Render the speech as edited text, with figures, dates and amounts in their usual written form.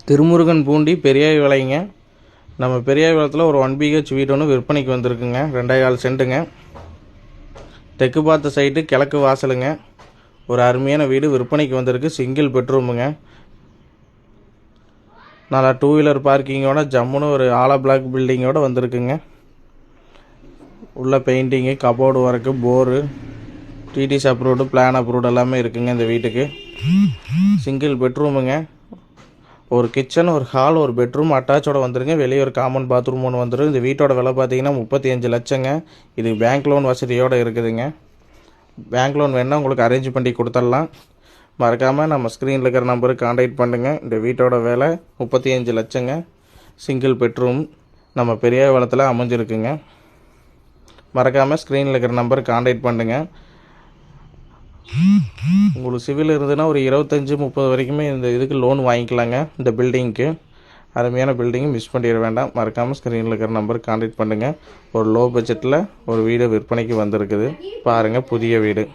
திருமுருகன் பூண்டி பெரியாய் விலைங்க. நம்ம பெரியாய் விளத்தில் ஒரு 1 BH வீடு ஒன்று விற்பனைக்கு வந்திருக்குங்க. 2.25 சென்ட்டுங்க. தெற்கு பார்த்த சைட்டு, கிழக்கு வாசலுங்க. ஒரு அருமையான வீடு விற்பனைக்கு வந்திருக்கு. சிங்கிள் பெட்ரூமுங்க. நல்லா 2 வீலர் பார்க்கிங்கோட ஜம்முன்னு ஒரு ஆலா பிளாக் பில்டிங்கோடு வந்திருக்குங்க. உள்ள painting, cupboard work, bore, DTC approved, plan approved எல்லாமே இருக்குங்க இந்த வீட்டுக்கு. சிங்கிள் பெட்ரூமுங்க. ஒரு கிச்சன், ஒரு ஹால், ஒரு பெட்ரூம் அட்டாச்சோட வந்துருங்க. வெளியே ஒரு காமன் பாத்ரூம் ஒன்று வந்துடும். இந்த வீட்டோட விலை பார்த்தீங்கன்னா 35 லட்சங்க. இது பேங்க் லோன் வசதியோடு இருக்குதுங்க. பேங்க் லோன் வேணால் உங்களுக்கு அரேஞ்ச் பண்ணி கொடுத்துடலாம். மறக்காமல் நம்ம ஸ்க்ரீனில் இருக்கிற நம்பருக்கு கான்டாக்ட் பண்ணுங்கள். இந்த வீட்டோட விலை 35 லட்சங்க. சிங்கிள் பெட்ரூம் நம்ம பெரியாய் விளத்தில் அமைஞ்சிருக்குங்க. மறக்காமல் ஸ்க்ரீனில் இருக்கிற நம்பருக்கு கான்டாக்ட் பண்ணுங்கள். உங்களுக்கு சிவில் இருந்ததுன்னா ஒரு 25-30 வரைக்குமே இந்த இதுக்கு லோன் வாங்கிக்கலாங்க. இந்த பில்டிங்க்கு அருமையான பில்டிங், மிஸ் பண்ணிட வேண்டாம். மறக்காமல் ஸ்க்ரீனில் இருக்கிற நம்பருக்கு கான்டாக்ட் பண்ணுங்கள். ஒரு லோ பட்ஜெட்டில் ஒரு வீடு விற்பனைக்கு வந்திருக்குது. பாருங்கள், புதிய வீடு.